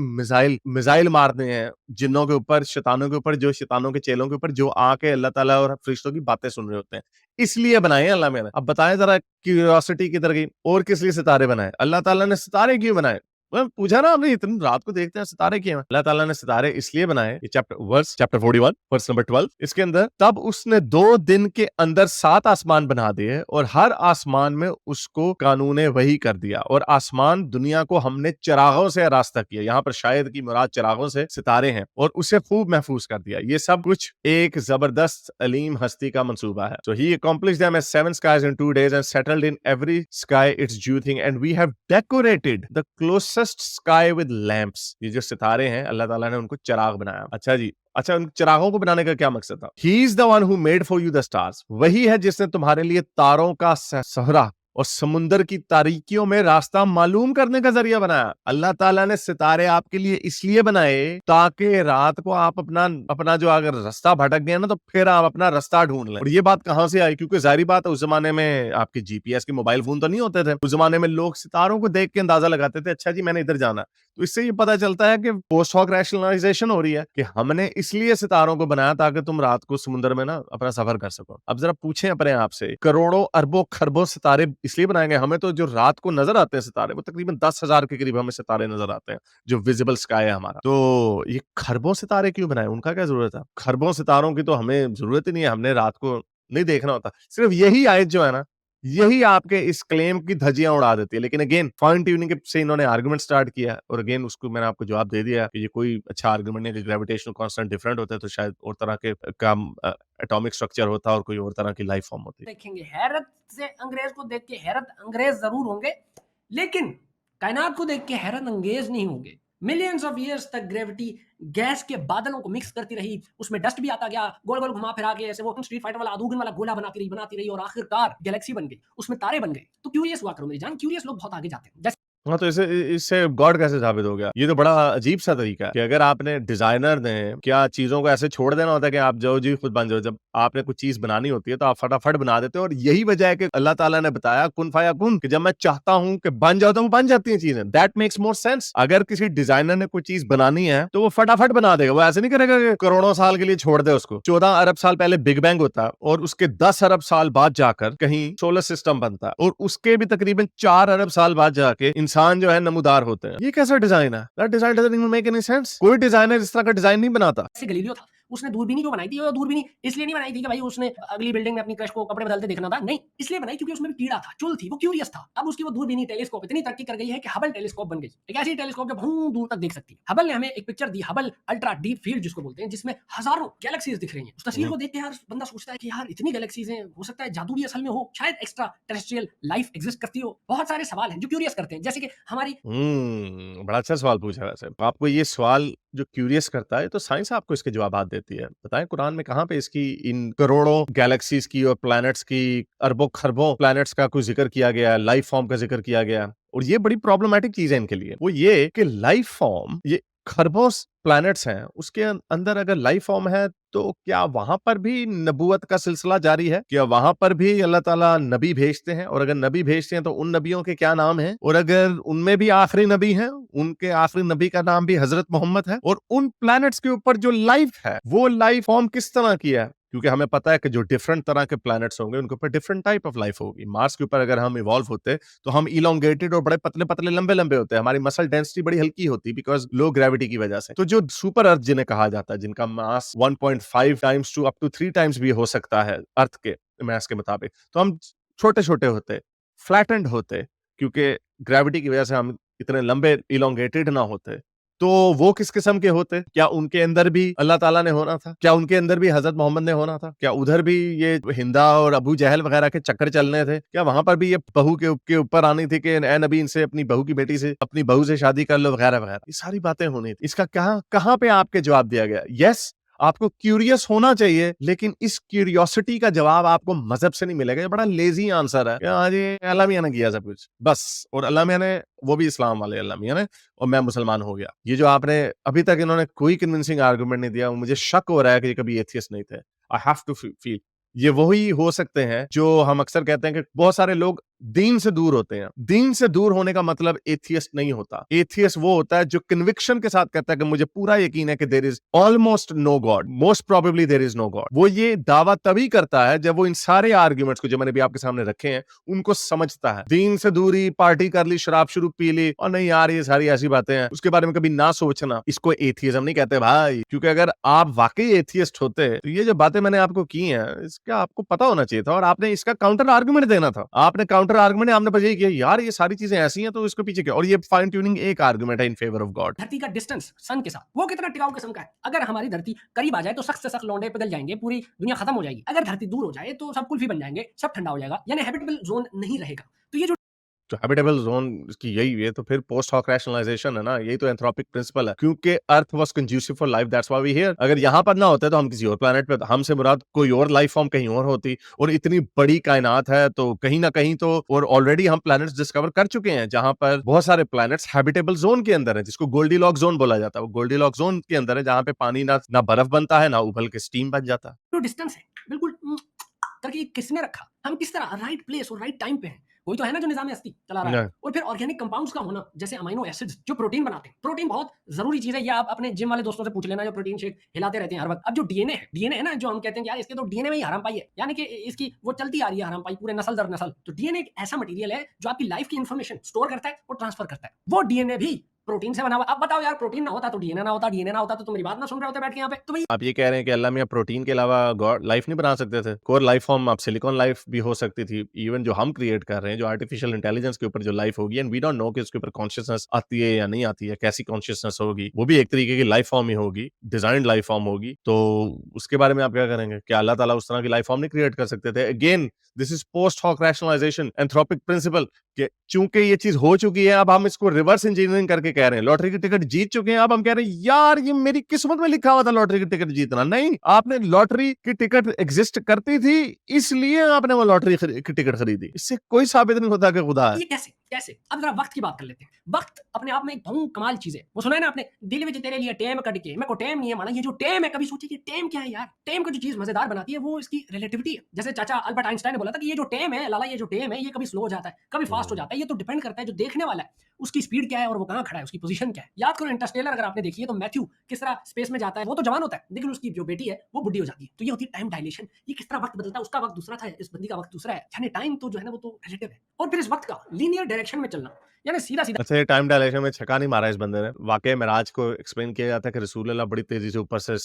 मिसाइल मारते हैं जिन्नों के ऊपर, शैतानों के ऊपर, जो शैतानों के चेलों के ऊपर जो आके अल्लाह ताला और फरिश्तों की बातें सुन रहे होते हैं। इसलिए बनाए हैं अल्लाह ने। अब बताएं जरा क्यूरियोसिटी किधर गई? और किस लिए सितारे बनाए? अल्लाह ताला ने सितारे क्यों बनाए? पूछा ना हमने, इतनी रात को देखते हैं सितारे क्यों हैं? अल्लाह ताला ने सितारे इसलिए बनाए, ये चैप्टर 41 वर्स नंबर 12 इसके अंदर, तब उसने 2 दिन के अंदर 7 आसमान बना दिए और हर आसमान में उसको कानून वही कर दिया और आसमान दुनिया को हमने चिरागों से रास्ता किया। यहाँ पर शायद की मुराद चिरागों से सितारे हैं और उसे खूब महफूज कर दिया। ये सब कुछ एक जबरदस्त अलीम हस्ती का मंसूबा है। So he accomplished them as 7 skies in 2 days and settled in every sky its due thing and we have decorated the closest sky with lamps। ये जो सितारे हैं अल्लाह ताला ने उनको चिराग बनाया। अच्छा जी, अच्छा उन चिरागों को बनाने का क्या मकसद था? He is the one who made for you the stars। वही है जिसने तुम्हारे लिए तारों का सहरा और समुंदर की तारीकियों में रास्ता मालूम करने का जरिया बनाया। अल्लाह ताला ने सितारे आपके लिए इसलिए बनाए ताकि रात को आप अपना जो अगर रास्ता भटक गया ना तो फिर आप अपना रास्ता ढूंढ लें। और ये बात कहां से आई? क्योंकि जाहिर बात है उस जमाने में आपके जीपीएस के मोबाइल फोन तो नहीं होते थे। उस जमाने में लोग सितारों को देख के अंदाजा लगाते थे, अच्छा जी मैंने इधर जाना। तो इससे ये पता चलता है कि पोस्ट हॉक रैशनलाइजेशन हो रही है कि हमने इसलिए सितारों को बनाया ताकि तुम रात को समुद्र में ना अपना सफर कर सको। अब जरा पूछें अपने आप से, करोड़ों अरबों खरबों सितारे इसलिए बनाए गए? हमें तो जो रात को नजर आते हैं सितारे वो तकरीबन 10,000 के करीब हमें सितारे नजर आते हैं जो विजिबल स्काई है हमारा। तो ये खरबों सितारे क्यों बनाए? उनका क्या जरूरत है? खरबों सितारों की तो हमें जरूरत ही नहीं है, हमने रात को नहीं देखना होता। सिर्फ यही आयत जो है ना, यही आपके इस क्लेम की धज्जियां उड़ा देती है। लेकिन अगेन फाइन ट्यूनिंग से इन्होंने आर्गुमेंट स्टार्ट किया और अगेन उसको मैंने आपको जवाब दे दिया कि ये कोई अच्छा आर्गुमेंट नहीं है कि ग्रेविटेशनल कांस्टेंट डिफरेंट होता है तो शायद और तरह के काम एटॉमिक स्ट्रक्चर होता और कोई और तरह की लाइफ फॉर्म होती।
देखेंगे। हैरत से अंग्रेज को देख के हैरत अंग्रेज जरूर होंगे, लेकिन कायनात को देख के हैरत अंगेज नहीं होंगे। मिलियंस ऑफ ईयर्स तक ग्रेविटी गैस के बादलों को मिक्स करती रही, उसमें डस्ट भी आता गया, गोल गोल घुमा फिरा के ऐसे वो स्ट्रीट फाइटर वाला अदूगन वाला गोला बनाती रही और आखिरकार गैलेक्सी बन गई, उसमें तारे बन गए। तो क्यूरियस हुआ करो मेरी जान, क्यूरियस लोग बहुत आगे जाते हैं। जैसे
हाँ, तो इससे गॉड कैसे साबित हो गया? ये तो बड़ा अजीब सा तरीका है कि अगर आपने डिजाइनर ने क्या चीजों को ऐसे छोड़ देना होता है कि आप जो जी खुद बन जाओ। जब आपने कुछ चीज बनानी होती है तो आप फटाफट बना देते हो और यही वजह है कि अल्लाह ताला ने बताया कुन फयाकुन कि जब मैं चाहता हूं कि बन जाओ तो वो बन जाती हैं चीजें। That makes more sense. अगर किसी डिजाइनर ने कोई चीज बनानी है तो वो फटाफट बना देगा, वो ऐसे नहीं करेगा कि करोड़ों साल के लिए छोड़ दे उसको। 14 अरब साल पहले बिग बैंग होता है और उसके 10 अरब साल बाद जाकर कहीं सोलर सिस्टम बनता है और उसके भी तकरीबन 4 अरब साल बाद जाके इंसान जो है नमूदार होते हैं। ये कैसा डिजाइन है? That design doesn't even make any sense। कोई डिजाइनर इस तरह का डिजाइन नहीं बनाता।
गलीलियो था, उसने दूरबीनी क्यों बनाई थी? और दूरबीनी इसलिए नहीं बनाई थी कि भाई उसने अगली बिल्डिंग में अपनी क्रश को कपड़े बदलते देखना था, नहीं, इसलिए बनाई क्योंकि उसमें भी कीड़ा था, चुल थी, वो क्यूरियस था। अब उसकी वो दूरबीनी टेलीस्कोप इतनी तरक्की कर गई है कि हबल टेलीस्कोप बन गई, एक ऐसी टेलीस्कोप जो बहुत दूर तक देख सकती है। हबल ने हमें एक पिक्चर दी, हबल अल्ट्रा डीप फील्ड जिसको बोलते हैं, जिसमें हजारों गैलेक्सीज दिख रही हैं। उस तस्वीर को देख के यार बंदा सोचता है कि यार इतनी गैलेक्सीज हैं, हो सकता है जादू भी असल में हो, शायद एक्स्ट्रा टेरेस्ट्रियल लाइफ एग्जिस्ट करती हो। बहुत सारे सवाल हैं जो क्यूरियस करते हैं, जैसे कि हमारी
बड़ा अच्छा सवाल पूछा वैसे। आपको ये सवाल जो क्यूरियस करता है तो साइंस आपको इसके जवाब देती है। बताएं कुरान में कहाँ पे इसकी इन करोड़ों गैलेक्सीज की और प्लैनेट्स की, अरबों खरबों प्लैनेट्स का कोई जिक्र किया गया है, लाइफ फॉर्म का जिक्र किया गया है। और ये बड़ी प्रॉब्लमेटिक चीज है इनके लिए। वो ये कि लाइफ फॉर्म, ये खरबों प्लैनेट्स हैं, उसके अंदर अगर लाइफ फॉर्म है तो क्या वहां पर भी नबूवत का सिलसिला जारी है? क्या वहां पर भी अल्लाह ताला नबी भेजते हैं? और अगर नबी भेजते हैं तो उन नबियों के क्या नाम हैं? और अगर उनमें भी आखिरी नबी हैं, उनके आखिरी नबी का नाम भी हजरत मोहम्मद है? और उन प्लैनेट्स के ऊपर जो लाइफ है वो लाइफ फॉर्म किस तरह की है? क्योंकि हमें पता है कि जो डिफरेंट तरह के प्लैनेट्स होंगे उनके ऊपर डिफरेंट टाइप ऑफ लाइफ होगी। मार्स के ऊपर अगर हम इवॉल्व होते तो हम इलोंगेटेड और बड़े पतले पतले लंबे लंबे होते हैं, हमारी मसल डेंसिटी बड़ी हल्की होती बिकॉज लो ग्रेविटी की वजह से। तो जो सुपर अर्थ जिन्हें कहा जाता है, जिनका mass 1.5 times to up to 3 times भी हो सकता है अर्थ के मास के मुताबिक, तो हम छोटे छोटे होते, फ्लैटेंड होते, क्योंकि ग्रेविटी की वजह से हम इतने लंबे इलोंगेटेड ना होते। तो वो किस किस्म के होते? क्या उनके अंदर भी अल्लाह ताला ने होना था? क्या उनके अंदर भी हज़रत मोहम्मद ने होना था? क्या उधर भी ये हिंदा और अबू जहल वगैरह के चक्कर चलने थे? क्या वहाँ पर भी ये बहू के ऊपर आनी थी कि ए नबी इनसे अपनी बहू की बेटी से अपनी बहू से शादी कर लो वगैरह-वगैरह? ये सारी बातें होनी थी। इसका कहाँ पे आपके जवाब दिया गया? येस, आपको क्यूरियस होना चाहिए, लेकिन इस क्यूरियोसिटी का जवाब आपको मज़हब से नहीं मिलेगा। ये बड़ा लेज़ी आंसर है कि हाँ जी, अल्लाह मियाँ ने किया सब कुछ, बस। और अल्लाह मियाँ ने, वो भी इस्लाम वाले अल्लाह मियाँ ने, और मैं मुसलमान हो गया। ये जो आपने अभी तक इन्होंने कोई कन्विंसिंग आर्गुमेंट नहीं दिया, मुझे शक हो रहा है कि ये कभी एथियस्ट नहीं थे। आई हैव टू फील ये वही हो सकते हैं जो हम अक्सर कहते हैं कि बहुत सारे लोग दीन से दूर होते हैं। दीन से दूर होने का मतलब एथियस्ट नहीं होता। एथियस्ट वो होता है जो कन्विक्शन के साथ कहता है कि मुझे पूरा यकीन है कि there is almost no God, most probably there is no God. वो ये दावा तभी करता है जब वो इन सारे आर्ग्यूमेंट्स को जो मैंने भी आपके सामने रखे हैं उनको समझता है। दीन से दूरी, पार्टी कर ली, शराब शुरू पी ली, और नहीं यार ये सारी ऐसी बातें हैं, उसके बारे में कभी ना सोचना, इसको एथियज्म नहीं कहते भाई। क्योंकि अगर आप वाकई एथियस्ट होते तो ये जो बातें मैंने आपको की हैं इसका आपको पता होना चाहिए था, और आपने इसका काउंटर आर्गुमेंट देना था। आपने काउंटर आर्गुमेंट, आपने बस यही किया यार ये सारी चीजें ऐसी हैं तो इसके पीछे क्या, और ये फाइन ट्यूनिंग एक आर्गुमेंट है इन फेवर ऑफ गॉड।
धरती का डिस्टेंस सन के साथ वो कितना टिकाऊ किस्म का है। अगर हमारी धरती करीब आ जाए तो सख्त से सख्त लौंडे पिघल जाएंगे, पूरी दुनिया खत्म हो जाएगी। अगर धरती दूर हो जाए तो सब कुल्फी बन जाएंगे, सब ठंडा हो जाएगा, यानी हैबिटेबल जोन नहीं रहेगा। तो ये जो
तो हैबिटेबल जोन की यही है, तो फिर पोस्ट हॉक रैशनलाइजेशन है ना, यही तो एंथ्रोपिक प्रिंसिपल है। क्योंकि earth was conducive for life, that's why we here. अगर यहाँ पर ना होते तो हम किसी और प्लेनेट पे, हमसे मुराद कोई और लाइफ फॉर्म कहीं और होती, और इतनी बड़ी कायनात है तो कहीं ना कहीं तो, और ऑलरेडी हम प्लैनेट्स डिस्कवर कर चुके हैं जहां पर बहुत सारे प्लैनेट्स हैबिटेबल जोन के अंदर है, जिसको गोल्डीलॉक्स जोन बोला जाता है। वो गोल्डीलॉक्स जोन के अंदर है जहां पे पानी ना बर्फ बनता है, ना उबल के स्टीम बन जाता है।
डिस्टेंस है बिल्कुल करके किसने रखा, हम किस तरह राइट प्लेस और राइट टाइम पे हैं, वही तो है ना जो निजाम हस्ती चला रहा है।
ना।
और फिर ऑर्गेनिक कंपाउंड्स का होना, जैसे अमीनो एसिड्स जो प्रोटीन बनाते हैं। प्रोटीन बहुत जरूरी चीज है, ये आप अपने जिम वाले दोस्तों से पूछ लेना जो प्रोटीन शेक हिलाते रहते हैं हर वक्त। अब जो डीएनए है ना, जो हम कहते हैं कि यार इसके तो डीएनए में ही हराम पाई है, यानी कि इसकी वो चलती आ रही है हराम पाई पूरे नस्ल दर नस्ल। तो डीएनए एक ऐसा मटेरियल है जो आपकी लाइफ की इंफॉर्मेशन स्टोर करता है और ट्रांसफर करता है। वो डीएनए भी प्रोटीन से बना हुआ। अब बताओ यार, प्रोटीन ना होता तो डीएनए ना होता, डीएनए ना होता तो मेरी बात ना सुन रहे होते बैठ के यहाँ पे। तो भाई
आप ये कह रहे हैं कि अल्लाह मियाँ प्रोटीन के अलावा गॉड लाइफ नहीं बना सकते थे? कोर लाइफ फॉर्म, आप सिलिकॉन लाइफ भी हो सकती थी। इवन जो हम क्रिएट कर रहे हैं, जो आर्टिफिशियल इंटेलिजेंस के ऊपर जो लाइफ होगी, एंड वी डोंट नो कि उसके ऊपर कॉन्शियसनेस आती है या नहीं आती है, कैसी कॉन्शियसनेस होगी, वो भी एक तरीके की लाइफ फॉर्म ही होगी, डिजाइंड लाइफ फॉर्म होगी। तो उसके बारे में आप क्या करेंगे? क्या अल्लाह ताला उस तरह की लाइफ फॉर्म नहीं क्रिएट कर सकते थे? Again this is post hoc rationalisation, anthropic principle, कि चूंकि ये चीज हो चुकी है अब हम इसको रिवर्स इंजीनियरिंग करके कह रहे हैं। लॉटरी की टिकट जीत चुके हैं, अब हम कह रहे हैं यार ये मेरी किस्मत में लिखा हुआ था लॉटरी की टिकट जीतना। नहीं, आपने लॉटरी की टिकट एग्जिस्ट करती थी इसलिए आपने वो लॉटरी की टिकट खरीदी। इससे कोई साबित नहीं होता कि खुदा है।
ये कैसे कैसे। अब जरा वक्त की बात कर लेते हैं। वक्त अपने आप में एक बहुत कमाल चीज है। वो सुना है ना आपने, दिल विच तेरे लिए टेम कट के, मेरे को टेम नहीं है माना। ये जो टेम है, कभी सोचिए कि टेम क्या है यार। टेम को जो चीज मजेदार बनाती है वो इसकी रिलेटिविटी है। जैसे चाचा अल्बर्ट आइंस्टाइन ने बोला था कि ये जो टेम है लाला, ये जो टेम है ये कभी स्लो हो जाता है, कभी फास्ट हो जाता है। ये तो डिपेंड करता है जो देखने वाला है उसकी स्पीड क्या है और वो कहाँ खड़ा है, उसकी पोजीशन क्या है। याद करो इंटरस्टेलर अगर आपने देखी है तो मैथ्यू किस तरह स्पेस में जाता है। वो तो जवान होता है लेकिन उसकी जो बेटी है वो बुढ़ी हो जाती है। तो ये होती है टाइम डायलेशन। ये किस तरह वक्त बदलता है, उसका वक्त दूसरा था, इस बंदी का वक्त दूसरा है। यानी टाइम तो जो है ना वो तो रिलेटिव है। और फिर इस वक्त का लीनियर डायरेक्शन में चलना, यानी सीधा सीधा।
अच्छा, ये टाइम डायलेशन में छक्का नहीं मारा इस बंदे ने। वाकई मेराज को एक्सप्लेन किया जाता है कि रसूल अल्लाह बड़ी तेजी से ऊपर से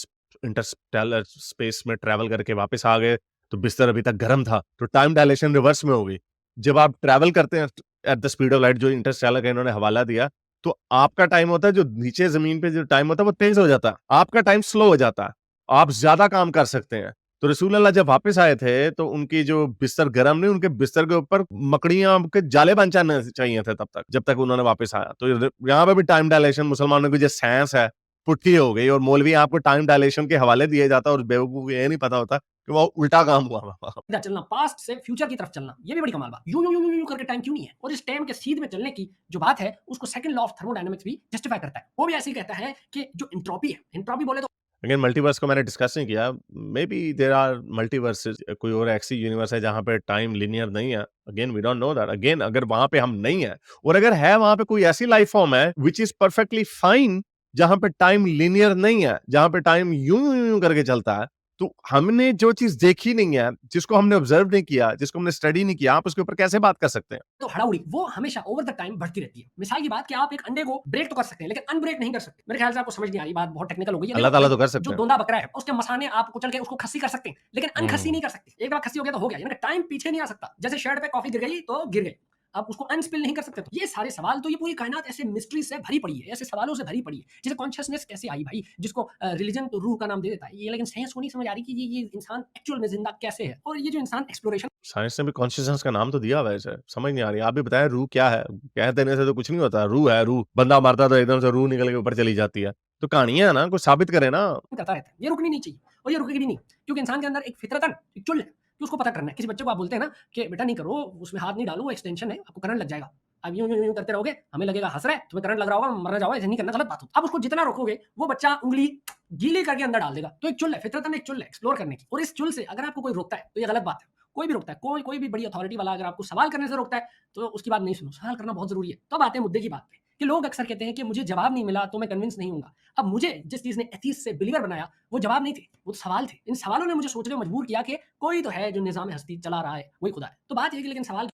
इंटरस्टेलर स्पेस में ट्रैवल करके वापस आ गए, तो बिस्तर अभी तक गर्म था, तो टाइम डायलेशन रिवर्स में हो गई। जब आप ट्रैवल करते हैं at the speed of light, जो इंटरस्टेलर का इन्होंने हवाला दिया, तो आपका टाइम होता है जो नीचे जमीन पे जो टाइम होता है वो तेज हो जाता है, आपका टाइम स्लो हो जाता है, आप ज्यादा काम कर सकते हैं। तो रसूल अल्लाह जब वापस आए थे तो उनकी जो बिस्तर गर्म नहीं, उनके बिस्तर के ऊपर मकड़ियां के जाले बन जाने चाहिए थे तब तक, जब तक उन्होंने वापस आया। तो यहाँ पे भी टाइम डायलेशन मुसलमानों की जो साइंस है पुट्टी हो गई, और मौलवी आपको टाइम डायलेशन के हवाले दिए जाता है और बेवकूफ को ये नहीं पता होता कि वो उल्टा काम हुआ।
सीधा चलना, पास्ट से फ्यूचर की तरफ चलना, ये भी बड़ी कमाल बात। यूं यूं यूं यूं करके टाइम क्यों नहीं है। और इस टाइम के सीध में चलने की जो बात है उसको सेकंड लॉ ऑफ थर्मोडायनामिक्स भी जस्टिफाई करता है। वो भी ऐसे ही कहता है कि जो एंट्रोपी है, एंट्रोपी बोले तो
अगेन मल्टीवर्स को मैंने डिस्कस नहीं किया, maybe there are multiverses, कोई और ऐसी यूनिवर्स है जहां पे टाइम लिनियर नहीं है। Again we don't know that. Again अगर वहां पे हम नहीं है, और अगर है वहां पे कोई ऐसी लाइफ फॉर्म है विच इज परफेक्टली फाइन, जहां पे टाइम लिनियर नहीं है, जहां पे टाइम यूं यूं यूं करके चलता है, तो हमने जो चीज देखी नहीं है, जिसको हमने ऑब्जर्व नहीं किया, जिसको हमने स्टडी नहीं किया, आप उसके ऊपर कैसे बात कर सकते हैं?
हड़ाउड़ी वो हमेशा ओवर द टाइम बढ़ती रहती है। मिसाल की बात कि आप एक अंडे को ब्रेक तो कर सकते हैं लेकिन अनब्रेक नहीं कर सकते। मेरे ख्याल से आपको समझ नहीं आ रही, बात बहुत टेक्निकल हो गई है।
अल्लाह ताला तो कर सकते
जो
हैं।
दोंदा बकरा है उसके मसाने आप कुचल के उसको खस्सी कर सकते हैं लेकिन अनखस्सी
हम्म।
नहीं कर सकते। एक बार खस्सी हो गया तो हो गया, यानी टाइम पीछे नहीं आ सकता। जैसे शर्ट पे कॉफी गिर गई तो गिर गई, आप उसको अनस्पिल नहीं कर सकते। तो ये सारे सवाल, तो ये पूरी कायनात ऐसे मिस्ट्री से भरी पड़ी है, ऐसे सवालों से भरी पड़ी है। जैसे कॉन्शियसनेस कैसे आई भाई, जिसको रिलीजन तो रूह का नाम दे देता है ये, लेकिन साइंस को नहीं समझ आ रही कि ये इंसान एक्चुअल में जिंदा कैसे है। और ये जो इंसान एक्सप्लोरेशन
साइंस ने भी कॉन्शियसनेस का नाम तो दिया हुआ है इसे, समझ नहीं आ रही। आप भी बताएं रूह क्या है? कह देने से तो कुछ नहीं होता। रूह है, रूह बंदा मारता तो एकदम से रूह निकल के ऊपर चली जाती है। तो कहानियां है ना, कुछ साबित करे ना।
करता रहता है, ये रुकनी नहीं चाहिए और ये रुकेगी भी नहीं, क्योंकि इंसान के अंदर एक फितरतन एक चुल है कि उसको पता करना है। किसी बच्चे को आप बोलते हैं ना कि बेटा नहीं करो, उसमें हाथ नहीं डालो, वो एक्सटेंशन है, आपको करंट लग जाएगा। अब यूं करते रहोगे, हमें लगेगा हंस रहा है, तुम्हें करंट लग रहा होगा, मरना जाओगे, ऐसे नहीं करना, गलत बात होती। अब उसको जितना रोकोगे वो बच्चा उंगली गीली करके अंदर डाल देगा। तो एक चुल है, फितरतन एक चुल है एक्सप्लोर करने की। और इस चुल से अगर आपको कोई रोकता है तो ये गलत बात है। कोई भी रोकता है, कोई भी बड़ी अथॉरिटी वाला अगर आपको सवाल करने से रोकता है तो उसकी बात नहीं सुनो, सवाल करना बहुत जरूरी है। तो अब आते हैं मुद्दे की बात पे कि लोग अक्सर कहते हैं कि मुझे जवाब नहीं मिला तो मैं कन्विंस नहीं हूंगा। अब मुझे जिस चीज ने एथीस्ट से बिलीवर बनाया वो जवाब नहीं थे, वो सवाल थे। इन सवालों ने मुझे सोचने में मजबूर किया कि कोई तो है जो निजाम हस्ती चला रहा है, वही खुदा है। तो बात ये है कि लेकिन सवाल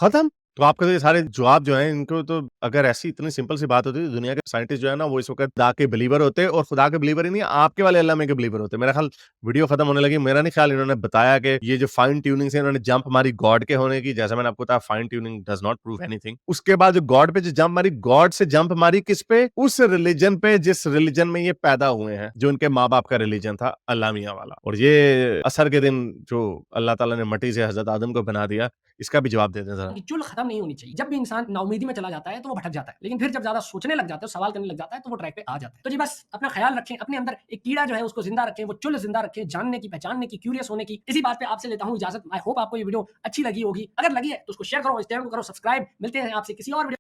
खत्म। तो आपके तो ये सारे जवाब जो हैं इनको, तो अगर ऐसी इतनी सिंपल सी बात होती तो दुनिया के साइंटिस्ट जो है ना वो इस वक्त खुदा के बिलीवर होते, और खुदा के बिलीवर ही नहीं, आपके वाले अल्लाह में के बिलीवर होते। मेरा ख्याल वीडियो खत्म होने लगी, मेरा नहीं ख्याल इन्होंने बताया कि ये जो फाइन ट्यूनिंग से इन्होंने जंप मारी गॉड के होने की। जैसा मैंने आपको बताया, fine tuning does not prove anything. उसके बाद जो गॉड पे जो जंप मारी, गॉड से जंप मारी किस पे? उस रिलीजन पे जिस रिलीजन में ये पैदा हुए हैं, जो इनके माँ बाप का रिलीजन था, अल्लाह मियां वाला। और ये असर के दिन जो अल्लाह ताला ने मट्टी से हजरत आदम को बना दिया, इसका भी जवाब दे दें जरा।
की चुल खत्म नहीं होनी चाहिए। जब भी इंसान नाउमीदी में चला जाता है तो वो भटक जाता है, लेकिन फिर जब ज्यादा सोचने लग जाता है, सवाल करने लग जाता है तो वो ट्रैक पे आ जाता है। तो जी बस अपना ख्याल रखें, अपने अंदर एक कीड़ा जो है उसको जिंदा रखें, वो चुल जिंदा रखें, जानने की, पहचानने की, क्यूरियस होने की। इसी बात पे आपसे लेता हूं इजाजत। आई होप आपको ये वीडियो अच्छी लगी होगी। अगर लगी है तो उसको शेयर करो, इस चैनल को करो सब्सक्राइब। मिलते हैं आपसे किसी और वीडियो।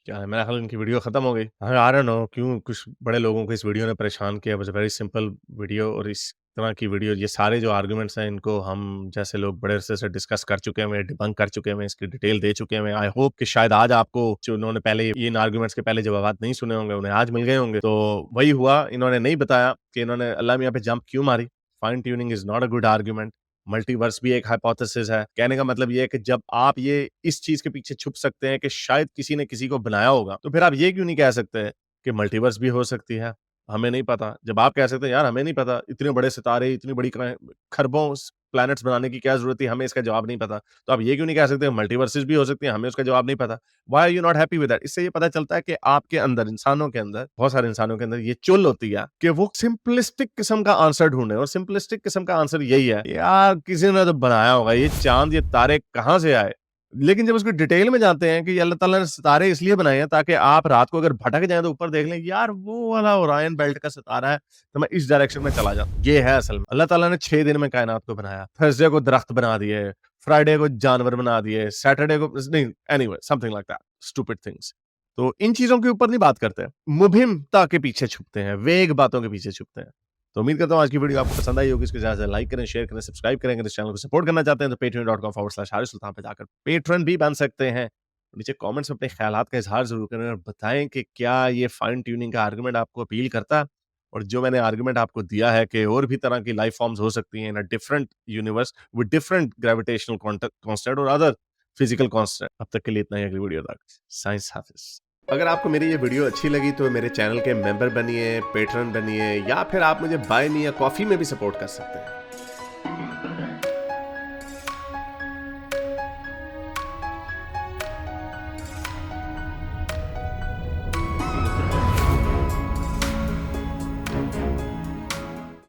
क्या है, मेरा ख्याल इनकी वीडियो खत्म हो गई। आई डोंट नो क्यों कुछ बड़े लोगों को इस वीडियो ने परेशान किया। बस वेरी सिंपल वीडियो, और इस तरह की वीडियो, ये सारे जो आर्गुमेंट्स हैं इनको हम जैसे लोग बड़े अरसे से डिस्कस कर चुके हैं, डिबंक कर चुके हैं, इसकी डिटेल दे चुके हैं। आई होप कि शायद आज आपको, जो उन्होंने पहले इन आर्गुमेंट्स के पहले जवाब नहीं सुने होंगे, उन्हें आज मिल गए होंगे। तो वही हुआ, इन्होंने नहीं बताया कि इन्होंने अल्लाह मियां पे जंप क्यों मारी। Fine tuning is not a good argument. Multiverse भी एक हाइपोथेसिस है। कहने का मतलब ये है कि जब आप ये इस चीज के पीछे छुप सकते हैं कि शायद किसी ने किसी को बनाया होगा, तो फिर आप ये क्यों नहीं कह सकते कि मल्टीवर्स भी हो सकती है, हमें नहीं पता। जब आप कह सकते हैं यार हमें नहीं पता, इतने बड़े सितारे, इतनी बड़ी खरबों प्लैनेट्स बनाने की क्या जरूरत थी, हमें इसका जवाब नहीं पता, तो आप ये क्यों नहीं कह सकते मल्टीवर्सेस भी हो सकती हैं, हमें उसका जवाब नहीं पता। Why are you not happy with that? इससे ये पता चलता है कि आपके अंदर, इंसानों के अंदर, बहुत सारे इंसानों के अंदर ये चुल होती है कि वो सिंपलिस्टिक किस्म का आंसर ढूंढे। और सिंपलिस्टिक किस्म का आंसर यही है, यार किसी ने तो बनाया होगा, ये चांद ये तारे कहां से आए। लेकिन जब उसको डिटेल में जानते हैं कि अल्लाह ताला ने सितारे इसलिए बनाए हैं ताकि आप रात को अगर भटक जाएं तो ऊपर देख लें, यार वो वाला ओरायन बेल्ट का सितारा है, तो मैं इस डायरेक्शन में चला जाऊं। ये है असल में अल्लाह ताला ने 6 दिन में कायनात को बनाया। थर्सडे को दरख्त बना दिए, फ्राइडे को जानवर बना दिए, सैटरडे को नहीं, anyway something like that, stupid things. तो इन चीजों के ऊपर नहीं बात करते, मुभिमता के पीछे छुपते हैं, वेग बातों के पीछे छुपते हैं। तो उम्मीद करता हूँ आज की वीडियो आपको पसंद आई होगी। इसको ज्यादा से लाइक करें, शेयर करें, सब्सक्राइब करें। अगर इस चैनल को सपोर्ट करना चाहते हैं तो patreon.com/हारिस सुल्तान पे जाकर पेट्रन भी बन सकते हैं। नीचे कमेंट्स में अपने ख्यालात का इजहार जरूर करें और बताएं कि क्या ये फाइन ट्यूनिंग का आर्गुमेंट आपको अपील करता है, और जो मैंने आर्गुमेंट आपको दिया है कि और भी तरह की लाइफ फॉर्म्स हो सकती हैं in a different universe with different gravitational constant और अदर फिजिकल कांस्टेंट। अब तक के लिए इतना ही, अगली वीडियो तक साइंस हाफिज। अगर आपको मेरी ये वीडियो अच्छी लगी तो मेरे चैनल के मेंबर बनिए, पेट्रन बनिए, या फिर आप मुझे बाय मी या कॉफी में भी सपोर्ट कर सकते हैं।